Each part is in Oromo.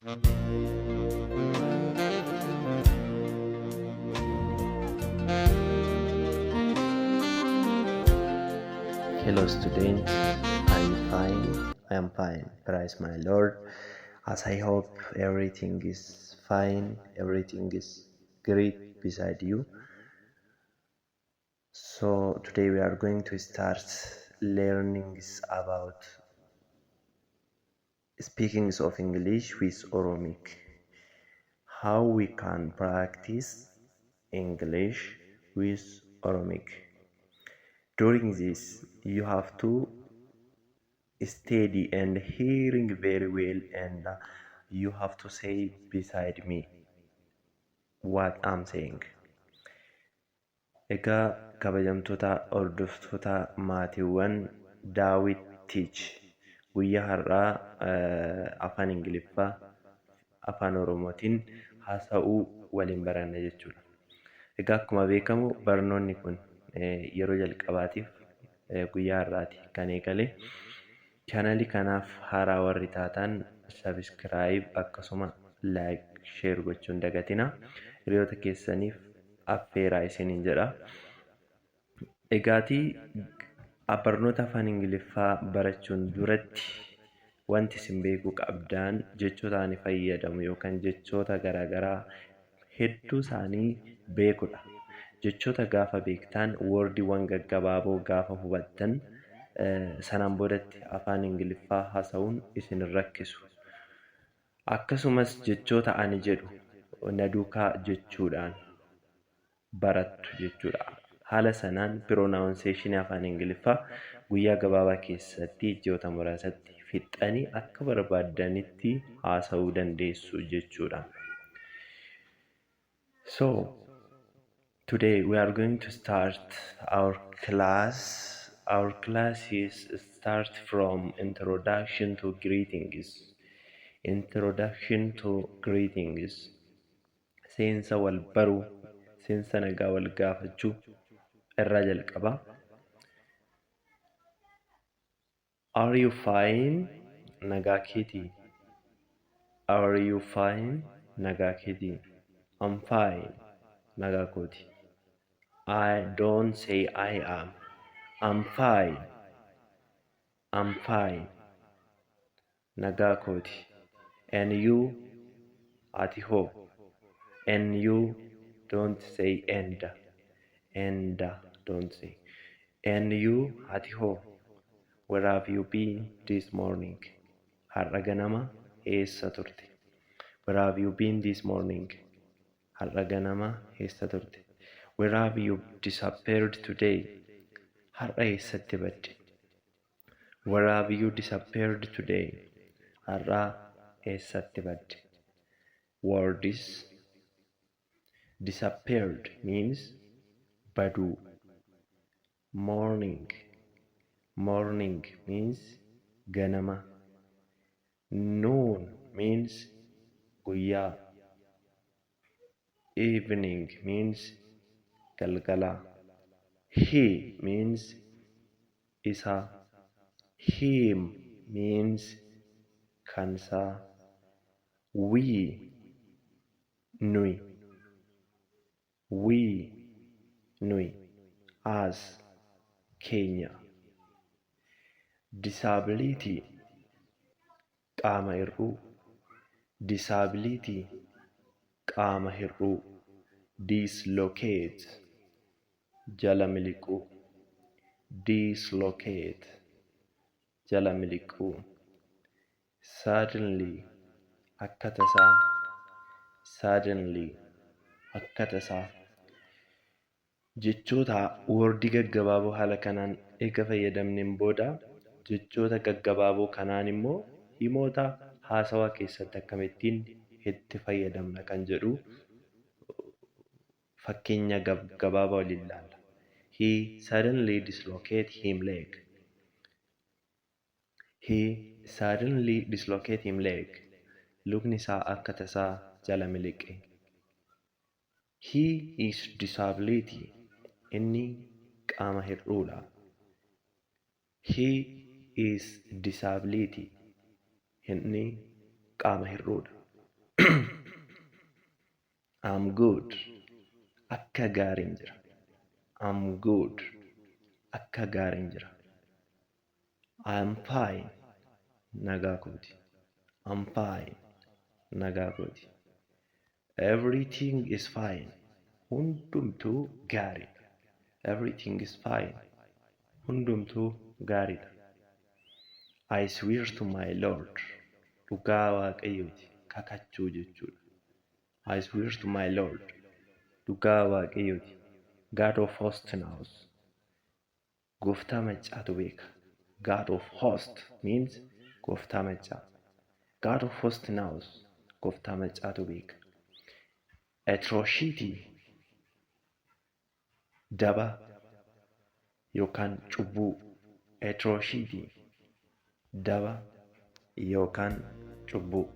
Hello students, I'm fine. I am fine. Praise my Lord. As I hope everything is fine, everything is great beside you. So today we are going to start learning about speaking of English with Oromic. How we can practice English with Oromic. During this, you have to steady and hearing very well, and you have to say beside me what I'm saying. Egaa kabajamtoota hordoftoota maatiiwwan Daawit Teach guyyaa har'aa afaan Ingiliffaa afaan Oromootiin haasa'uu waliin baranna jechuudha. Egaa akkuma beekamu barnoonni kun yeroo jalqabaatiif guyyaa har'aati kan eegale. Chaanalii kanaaf haaraa warri taatan subscribe akkasuma like share gochuun dagatina. Hiriyoota keessaniif affeeraa isiniin jedha. Egaatii barnoota afaan Ingiliffaa barachuun duratti wanti isin beekuu qabdan jechoota ani fayyadamu yookaan jechoota garaagaraa hedduu isaanii beekudha. Jechoota gaafa beektan wordiiwwan gaggabaaboo gaafa hubattan sanaan boodatti afaan Ingiliffaa haasa'uun isin rakkisu. Akkasumas jechoota ani jedhu na duukaa jechuudhaan barattu jechuudha. Haala sanaan pronunciation afaan Ingiliffaa guyyaa gabaabaa keessatti ji'oota muraasatti fixanii akka barbaadanitti haasa'uu dandeessu jechuudha. So today we are going to start our class. Our classes start from introduction to greetings. Introduction to greetings. Seensa wal baruu, seensa nagaa wal gaafachuu irraa jalqaba. Are you fine? Nagaa keetii. Are you fine? Nagaa keetii. I'm fine. Nagaa kooti. I don't say I am. I'm fine. I'm fine. Nagaa kooti. And you? Ati hoo? And you? Don't say and. And don't say. And you? Ati hoo? Where have you been this morning? Har'a ganama eessa turte? Where have you been this morning? Har'a ganama eessa turte? Where have you disappeared today? Har'a eessatti badde? Where have you disappeared today? Har'a eessatti badde? Words. Disappeared means badu. Morning. Morning means ganama. Noon means guyyaa. Evening means galgala. He means isa. Him means kansa. We nui. We nui. As keenya. Disability qaama hir'uu. Disability qaama hir'uu. Dislocate jala miliquu. Dislocate jala miliquu. Suddenly akka tasaa. Suddenly akka tasaa. Jechoota wordii gaggabaaboo haala kanaan eega fayyadamneen booda jechoota gaggabaaboo kanaan immoo himoota haasawaa keessatti akkamittiin itti fayyadamna kan jedhu fakkeenya gaggabaabaa waliin ilaalla. He suddenly dislocated him leg. He suddenly dislocated him leg. Lukni isaa akka tasaa jala miliqe. He is disability. Inni qaama hir'uudha. He is disability. Inni qaama hir'uudha. I'm good. Akka gaariin jira. I'm good. Akka gaariin jira. I'm fine. Nagaa kooti. I'm fine. Nagaa kooti. Everything is fine. Hundumtuu gaariidha. Everything is fine. Hundumtuu gaariidha. I swear to my Lord. Dhugaa Waaqayyooti. Kakachuu jechuudha. I swear to my Lord. Dhugaa Waaqayyooti. God of hosts knows. Gooftaa maccaatu beeka. God of host means gooftaa maccaa. God of host knows. Gooftaa maccaatu beeka. Atrocity daba yookaan cubbuu. Atrocity daba yookaan cubbuu.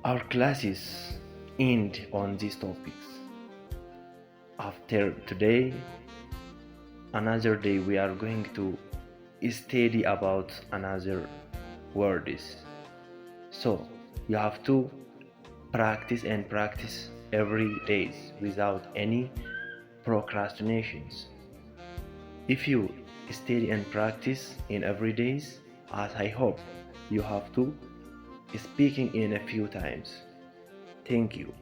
Our classes end on these topics. After today, another day we are going to study about another words. So you have to practice and practice every day without any procrastinations. If you study and practice in every days, as I hope, you have to speaking in a few times. Thank you.